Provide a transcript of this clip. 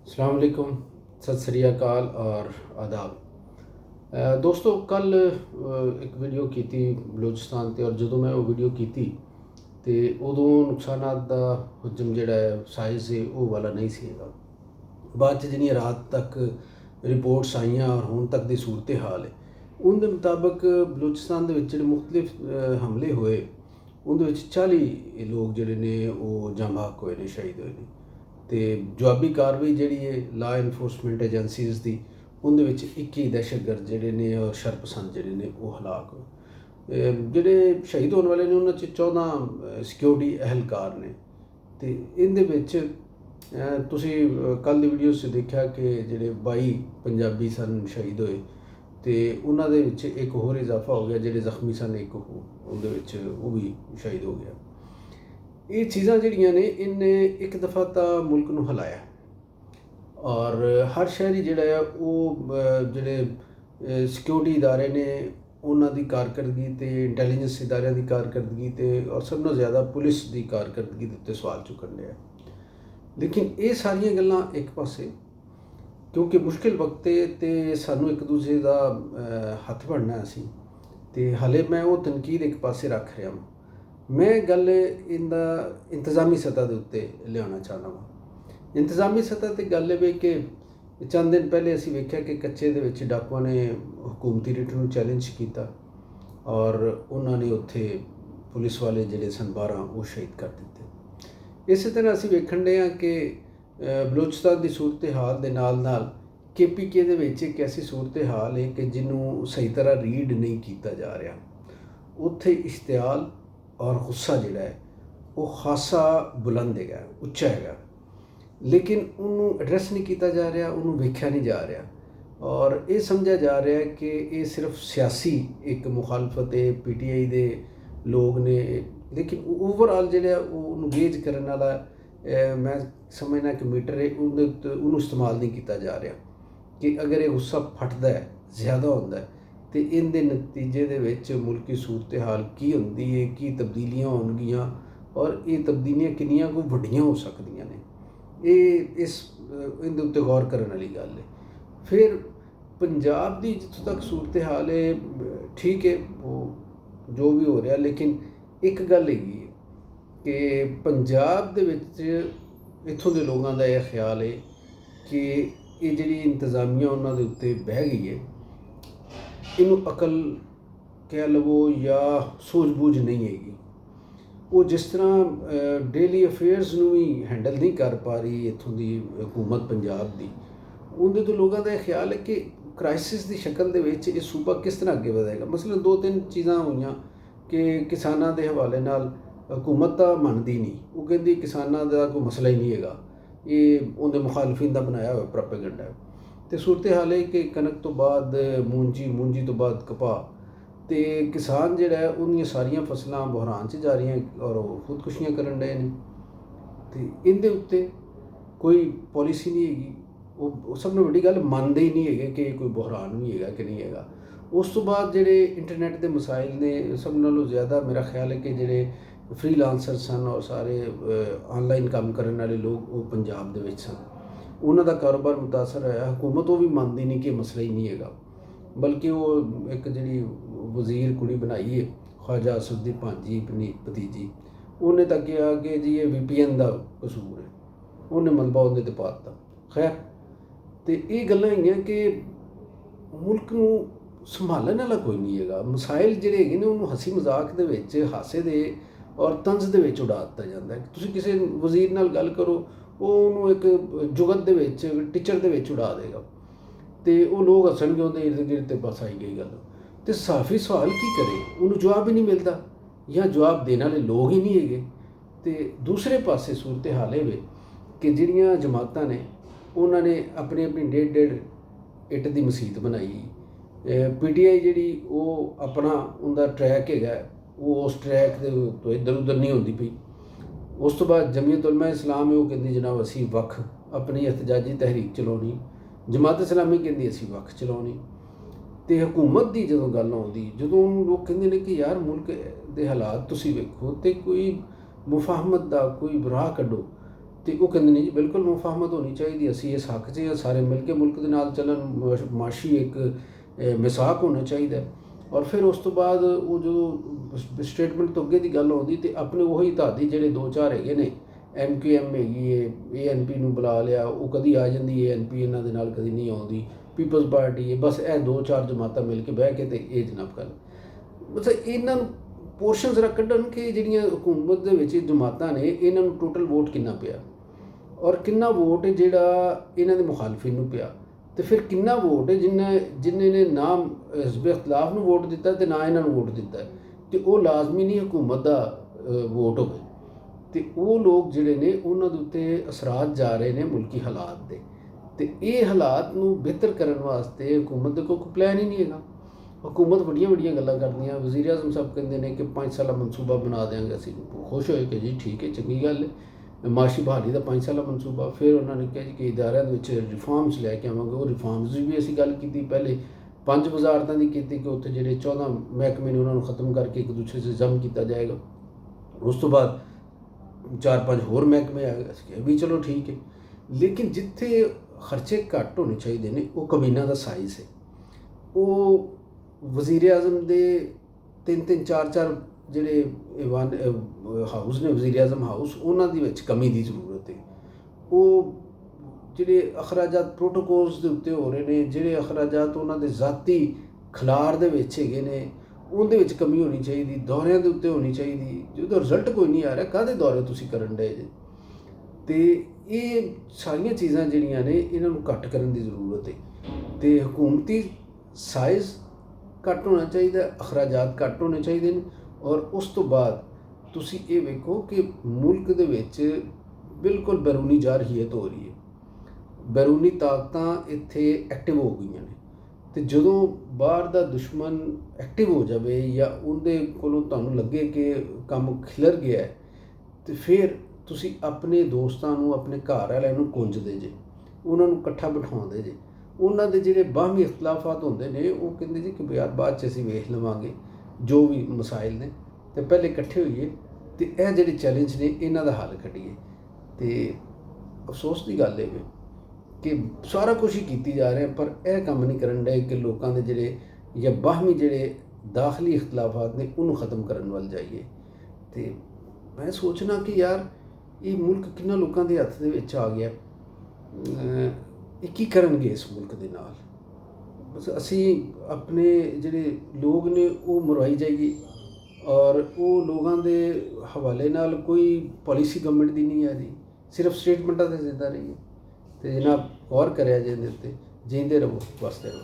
अस्सलाम वालेकुम, सत श्री अकाल और आदाब। दोस्तों कल एक वीडियो की बलूचिस्तान ते और जो मैं वो वीडियो की तो उदों नुकसानात दा हजम जिहड़ा है साइज़ है वो वाला नहीं सीगा। बाद च जिहड़ियां रात तक रिपोर्ट्स आईयां और हुण तक दी सूरत हाल है उनके मुताबिक बलूचिस्तान दे विच जिहड़े मुख्तलिफ हमले होए उनदे विच 40 लोग जिहड़े ने वो जां बहक होए ने, शहीद होए ने। तो जवाबी कार्रवाई जी है लॉ इनफोर्समेंट एजेंसीज़ की उनदे विच 21 दहशतगर्द जिहड़े ने और शरपसंद जिहड़े ने वो हलाक होए। जिहड़े शहीद होने वाले ने उन्हां च 14 सिक्योरिटी एहलकार ने। तो इहदे विच तुसीं कल दी वीडियो से देखा कि जिहड़े 22 पंजाबी सन शहीद होए तो उन्हां दे विच एक होर इजाफा हो गया, जिहड़े जख्मी सन एक उहदे विच वो भी शहीद हो गया। ये चीज़ां जिहड़ियां ने इन्ने एक दफ़ा तो मुल्क नूं हिलाया और हर शहरी जिहड़ा है वो जिहड़े सिक्योरिटी इदारे ने उन्हां दी कारकरदगी ते इंटैलीजेंस इदारियां दी कारकरदगी ते और सब नालों ज़्यादा पुलिस दी कारकरदगी दे उत्ते सवाल चुकन लिया। लेकिन ये सारियां गल्लां एक पासे क्योंकि मुश्किल वक्ते ते सानू एक दूसरे का हथ बढ़ना असी ते हले मैं वो तनकीद एक पासे रख रहा हूँ। मैं गल इंदा इंतज़ामी सतह के उत्ते लियाना चाहना वा। इंतज़ामी सतह ते गल है कि चंद दिन पहले असी वेख्या कि कच्चे दे विच डाकुआं ने हुकूमती रिट नूं चैलेंज किया और उन्होंने उत्थे पुलिस वाले जिहड़े सन 12 वो शहीद कर दिते। इस तरह असी वेखण डे हां कि बलूचिस्तान की सूरत हाल दे नाल नाल KPK दे विच एक ऐसी सूरत हाल है कि जिन्हों सही तरह रीड नहीं किया जा रहा। उत्थे इश्तियाल और गुस्सा जिहड़ा है वो खासा बुलंद है, उच्चा है, लेकिन उन्होंने एड्रैस नहीं किया जा रहा, उन्होंने वेख्या नहीं जा रहा और ये समझा जा रहा है कि ये सिर्फ सियासी एक मुखालफत है, PTI दे लोग ने। लेकिन ओवरऑल जिहड़ा उन्होंने गेज करने वाला मैं समझना कि मीटर है उन्होंने इस्तेमाल नहीं किया जा रहा कि अगर ये गुस्सा फटदा है, ज़्यादा होंदा है तो इनके नतीजे दे विच मुल्की सूरत हाल की होंदी है, की तब्दीलियां होणगियां और ये तब्दीलियां किन्नियां को वड्डियां हो सकदियां ने। ये इस इहदे उत्ते गौर करने वाली गल है। फिर पंजाब की जिथों तक सूरत हाल है ठीक है, वो जो भी हो रहा, लेकिन एक गल हैगी कि पंजाब दे विच इत्थों के लोगों का यह ख्याल है कि ये जिहड़ी इंतज़ामिया उन्हां दे उत्ते बह गई है, इनू अकल कह लवो या सूझबूझ नहीं हैगी। वो जिस तरह डेली अफेयर्स नूं भी हैंडल नहीं कर पा रही इत्थों की हुकूमत पंजाब की, उनके तो लोगों का यह ख्याल है कि क्राइसिस की शक्ल दे विच ये सूबा किस तरह अगे बढ़ेगा। मसलन 2-3 चीज़ां हुईयां कि किसानां दे हवाले नाल हुकूमत तो मनदी नहीं, वो कहती किसानां दा कोई मसला ही नहीं है, ये उनके मुखालफिन का बनाया हुआ प्रोपेगेंडा है। तो सूरत हाल है कि कनक तो बाद मूंजी तो बाद कपा, तो किसान जिहड़ा है उनकी सारियां फसलां बहरान च जा रही हैं और वो खुदकुशियां करन डे ने। तो इनके उत्ते कोई पॉलिसी नहीं हैगी। वो सब नालों वड्डी गल मनदे ही नहीं है कि कोई बहरान भी है कि नहीं है। उस तो बाद जिहड़े इंटरनेट के मसाइल ने, सब नालों ज़्यादा मेरा ख्याल है कि जिहड़े फ्रीलांसर सन और सारे ऑनलाइन काम करने वाले लोग वो पंजाब दे विच सन, उन्हां दा कारोबार मुतासर होया। हुकूमत वो भी मानती नहीं कि मसला ही नहीं है, बल्कि वो एक जिहड़ी वजीर कुड़ी बनाई है ख्वाजा असद दी भांजी भतीजी, उन्हें तक कहा कि जी ये VPN का कसूर है, उन्हें मलबा उहदे ते पाता। खैर, तो ये गल्लां हैगियां कि मुल्क नूं संभालने वाला कोई नहीं है। मसाइल जिहड़े हैगे ने उन्होंने हसी मजाक दे विच, हासे दे और तंज दे विच उड़ा दिता जाता है। तुसीं किसी वजीर नाल गल करो, वो उन्होंने एक जुगत दे विच, टीचर दे विच उड़ा देगा, तो वो लोग हसणगे उहदे इर्द गिर्द, ते बस आई गई गल। तो सहाफ़ी सवाल की करे, उन्होंने जवाब ही नहीं मिलता या जवाब देने वाले लोग ही नहीं है। तो दूसरे पासे सूरत हाल है कि जिहड़ियां जमातां ने उन्होंने अपनी अपनी 1.5 इट की मसीत बनाई। PTI जिहड़ी वो अपना उनका ट्रैक है, वो उस ट्रैक के तो इधर उधर नहीं होती पई। उस तो बाद जमीयत उलमा इस्लाम है, वो कहती जनाब असी वक् अपनी एहतजाजी तहरीक चलाउणी, जमात इस्लामी कहती असी वक् चलाउणी। तो हुकूमत की जो गल आउंदी, जो लोग कहते हैं कि यार मुल्क के हालात तुसीं वेखो, तो कोई मुफाहमत का कोई राह कड्डो। ਤੇ ਉਹ ਕਹਿੰਦੇ ਨਹੀਂ ਜੀ ਬਿਲਕੁਲ ਮੁਫਾਹਮਤ ਹੋਣੀ ਚਾਹੀਦੀ, ਅਸੀਂ ਇਸ ਹੱਕ 'ਚ ਹਾਂ, ਸਾਰੇ ਮਿਲ ਕੇ ਮੁਲਕ ਦੇ ਨਾਲ ਚੱਲਣ, ਮਾਸ਼ੀ ਇੱਕ ਮਿਸਾਕ ਹੋਣਾ ਚਾਹੀਦਾ। ਔਰ ਫਿਰ ਉਸ ਤੋਂ ਬਾਅਦ ਉਹ ਜਦੋਂ ਸਟੇਟਮੈਂਟ ਤੋਂ ਅੱਗੇ ਦੀ ਗੱਲ ਆਉਂਦੀ ਤੇ ਆਪਣੇ ਉਹੀ ਧਾਦੀ ਜਿਹੜੇ 2-4 ਹੈਗੇ ਨੇ, MQM ਹੈਗੀ ਹੈ, ANP ਨੂੰ ਬੁਲਾ ਲਿਆ, ਉਹ ਕਦੀ ਆ ਜਾਂਦੀ, ANP ਇਹਨਾਂ ਦੇ ਨਾਲ ਕਦੀ ਨਹੀਂ ਆਉਂਦੀ, ਪੀਪਲਜ਼ ਪਾਰਟੀ ਹੈ, ਬਸ ਇਹ 2-4 ਜਮਾਤਾਂ ਮਿਲ ਕੇ ਬਹਿ ਕੇ ਤੇ ਇਹ ਜਨਾਬ ਕਰ ਬਸ ਇਹਨਾਂ ਨੂੰ ਪੋਰਸ਼ਨ ਜ਼ਰਾ ਕੱਢਣ ਕਿ ਜਿਹੜੀਆਂ ਹਕੂਮਤ ਦੇ ਵਿੱਚ ਜਮਾਤਾਂ ਨੇ ਇਹਨਾਂ ਨੂੰ ਟੋਟਲ ਵੋਟ ਕਿੰਨਾ ਪਿਆ ਔਰ ਕਿੰਨਾ ਵੋਟ ਜਿਹੜਾ ਇਹਨਾਂ ਦੇ ਮੁਖਾਲਫਿਨ ਨੂੰ ਪਿਆ, ਤੇ ਫਿਰ ਕਿੰਨਾ ਵੋਟ ਜਿਨ੍ਹਾਂ ਨੇ ਨਾ ਹਿਜ਼ਬ ਇਖਤਲਾਫ ਨੂੰ ਵੋਟ ਦਿੱਤਾ ਤੇ ਨਾ ਇਹਨਾਂ ਨੂੰ ਵੋਟ ਦਿੱਤਾ, ਤੇ ਉਹ ਲਾਜ਼ਮੀ ਨਹੀਂ ਹਕੂਮਤ ਦਾ ਵੋਟ ਹੋਵੇ। ਤੇ ਉਹ ਲੋਕ ਜਿਹੜੇ ਨੇ ਉਹਨਾਂ ਦੇ ਉੱਤੇ ਅਸਰਾਤ ਜਾ ਰਹੇ ਨੇ ਮੁਲਕੀ ਹਾਲਾਤ ਦੇ, ਤੇ ਇਹ ਹਾਲਾਤ ਨੂੰ ਬਿਹਤਰ ਕਰਨ ਵਾਸਤੇ ਹਕੂਮਤ ਦੇ ਕੋਈ ਪਲਾਨ ਹੀ ਨਹੀਂ ਹੈਗਾ। ਹਕੂਮਤ ਵੱਡੀਆਂ ਗੱਲਾਂ ਕਰਦੀਆਂ, ਵਜ਼ੀਰ ਆਜ਼ਮ ਸਾਹਿਬ ਕਹਿੰਦੇ ਨੇ ਕਿ 5 ਸਾਲਾ ਮਨਸੂਬਾ ਬਣਾ ਦਿਆਂਗੇ, ਅਸੀਂ ਖੁਸ਼ ਹੋਏ ਕਿ ਜੀ ਠੀਕ ਹੈ, ਚੰਗੀ ਗੱਲ ਹੈ, ਮਾਸ਼ੀ ਬਹਾਲੀ ਦਾ 5 ਸਾਲਾ ਮਨਸੂਬਾ। ਫਿਰ ਉਹਨਾਂ ਨੇ ਕਿਹਾ ਜੀ ਕਿ ਇਦਾਰਿਆਂ ਦੇ ਵਿੱਚ ਰਿਫਾਰਮਸ ਲੈ ਕੇ ਆਵਾਂਗੇ, ਉਹ ਰਿਫਾਰਮਸ ਦੀ ਵੀ ਅਸੀਂ ਗੱਲ ਕੀਤੀ। ਪਹਿਲੇ 5 ਵਜ਼ਾਰਤਾਂ ਦੀ ਕੀਤੀ ਕਿ ਉੱਥੇ ਜਿਹੜੇ 14 ਮਹਿਕਮੇ ਨੇ ਉਹਨਾਂ ਨੂੰ ਖਤਮ ਕਰਕੇ ਇੱਕ ਦੂਸਰੇ 'ਚ ਜ਼ਮ ਕੀਤਾ ਜਾਏਗਾ। ਉਸ ਤੋਂ ਬਾਅਦ 4-5 ਹੋਰ ਮਹਿਕਮੇ ਆ ਗਏ, ਅਸੀਂ ਵੀ ਚਲੋ ਠੀਕ ਹੈ, ਲੇਕਿਨ ਜਿੱਥੇ ਖਰਚੇ ਘੱਟ ਹੋਣੇ ਚਾਹੀਦੇ ਨੇ ਉਹ ਕਮੀਨਾ ਦਾ ਸਾਈਜ਼ ਹੈ। ਉਹ ਵਜ਼ੀਰ ਆਜ਼ਮ ਦੇ 3-3 4-4 ਜਿਹੜੇ ਹਾਊਸ ਨੇ, ਵਜ਼ੀਰ ਆਜ਼ਮ ਹਾਊਸ, ਉਹਨਾਂ ਦੇ ਵਿੱਚ ਕਮੀ ਦੀ ਜ਼ਰੂਰਤ ਹੈ। ਉਹ ਜਿਹੜੇ ਅਖਰਾਜਾਤ ਪ੍ਰੋਟੋਕੋਲਸ ਦੇ ਉੱਤੇ ਹੋ ਰਹੇ ਨੇ, ਜਿਹੜੇ ਅਖਰਾਜਾਤ ਉਹਨਾਂ ਦੇ ਜ਼ਾਤੀ ਖਿਲਾਰ ਦੇ ਵਿੱਚ ਹੈਗੇ ਨੇ, ਉਹਦੇ ਵਿੱਚ ਕਮੀ ਹੋਣੀ ਚਾਹੀਦੀ, ਦੌਰਿਆਂ ਦੇ ਉੱਤੇ ਹੋਣੀ ਚਾਹੀਦੀ। ਜਦੋਂ ਰਿਜ਼ਲਟ ਕੋਈ ਨਹੀਂ ਆ ਰਿਹਾ, ਕਾਹਦੇ ਦੌਰੇ ਤੁਸੀਂ ਕਰਨ ਡਏ ਜੇ? ਤੇ ਇਹ ਸਾਰੀਆਂ ਚੀਜ਼ਾਂ ਜਿਹੜੀਆਂ ਨੇ ਇਹਨਾਂ ਨੂੰ ਘੱਟ ਕਰਨ ਦੀ ਜ਼ਰੂਰਤ ਹੈ। ਤੇ ਹਕੂਮਤੀ ਸਾਈਜ਼ ਘੱਟ ਹੋਣਾ ਚਾਹੀਦਾ, ਅਖਰਾਜਾਤ ਘੱਟ ਹੋਣੇ ਚਾਹੀਦੇ ਨੇ। ਔਰ ਉਸ ਤੋਂ ਬਾਅਦ ਤੁਸੀਂ ਇਹ ਵੇਖੋ ਕਿ ਮੁਲਕ ਦੇ ਵਿੱਚ ਬਿਲਕੁਲ ਬੈਰੂਨੀ ਜਾਰਹੀਅਤ ਹੋ ਰਹੀ ਹੈ, ਬੈਰੂਨੀ ਤਾਕਤਾਂ ਇੱਥੇ ਐਕਟਿਵ ਹੋ ਗਈਆਂ ਨੇ। ਤੇ ਜਦੋਂ ਬਾਹਰ ਦਾ ਦੁਸ਼ਮਣ ਐਕਟਿਵ ਹੋ ਜਾਵੇ ਜਾਂ ਉਹਦੇ ਕੋਲੋਂ ਤੁਹਾਨੂੰ ਲੱਗੇ ਕਿ ਕੰਮ ਖਿਲਰ ਗਿਆ ਹੈ, ਤੇ ਫਿਰ ਤੁਸੀਂ ਆਪਣੇ ਦੋਸਤਾਂ ਨੂੰ, ਆਪਣੇ ਘਰ ਵਾਲਿਆਂ ਨੂੰ ਕੁੰਝਦੇ ਜੇ, ਉਹਨਾਂ ਨੂੰ ਇਕੱਠਾ ਬਿਠਾਉਂਦੇ ਜੇ। ਉਹਨਾਂ ਦੇ ਜਿਹੜੇ ਬਾਹਮੀ ਇਖਤਲਾਫਾਤ ਹੁੰਦੇ ਨੇ ਉਹ ਕਹਿੰਦੇ ਜੀ ਕਿ ਯਾਰ ਬਾਅਦ 'ਚ ਅਸੀਂ ਵੇਖ ਲਵਾਂਗੇ, ਜੋ ਵੀ ਮਸਾਇਲ ਨੇ, ਤੇ ਪਹਿਲੇ ਇਕੱਠੇ ਹੋਈਏ ਤੇ ਇਹ ਜਿਹੜੇ ਚੈਲੰਜ ਨੇ ਇਹਨਾਂ ਦਾ ਹੱਲ ਕੱਢੀਏ। ਤੇ ਅਫਸੋਸ ਦੀ ਗੱਲ ਇਹ ਵੇ ਕਿ ਸਾਰਾ ਕੁਛ ਹੀ ਕੀਤੀ ਜਾ ਰਿਹਾ, ਪਰ ਇਹ ਕੰਮ ਨਹੀਂ ਕਰਨ ਡਏ ਕਿ ਲੋਕਾਂ ਦੇ ਜਿਹੜੇ ਜਾਂ ਬਾਹਮੀ ਜਿਹੜੇ ਦਾਖਲੀ ਇਖਤਲਾਫਾਤ ਨੇ ਉਹਨੂੰ ਖ਼ਤਮ ਕਰਨ ਵੱਲ ਜਾਈਏ। ਤੇ ਮੈਂ ਸੋਚਣਾ ਕਿ ਯਾਰ ਇਹ ਮੁਲਕ ਕਿੰਨਾ ਲੋਕਾਂ ਦੇ ਹੱਥ ਦੇ ਵਿੱਚ ਆ ਗਿਆ, ਇਹ ਕੀ ਕਰਨਗੇ ਇਸ ਮੁਲਕ ਦੇ ਨਾਲ? ਬਸ ਅਸੀਂ ਆਪਣੇ ਜਿਹੜੇ ਲੋਕ ਨੇ ਉਹ ਮਰਵਾਈ ਜਾਈਏ, ਔਰ ਉਹ ਲੋਕਾਂ ਦੇ ਹਵਾਲੇ ਨਾਲ ਕੋਈ ਪਾਲਿਸੀ ਗਵਰਨਮੈਂਟ ਦੀ ਨਹੀਂ ਆ ਰਹੀ, ਸਿਰਫ ਸਟੇਟਮੈਂਟਾਂ 'ਤੇ ਜ਼ਿੰਦਾ ਰਹੀਏ। ਤੇ ਜਨਾਬ ਗੌਰ ਕਰਿਆ ਜੇ ਇਹਦੇ ਉੱਤੇ, ਜੀਂਦੇ ਰਹੋ, ਵਸਦੇ ਰਹੋ।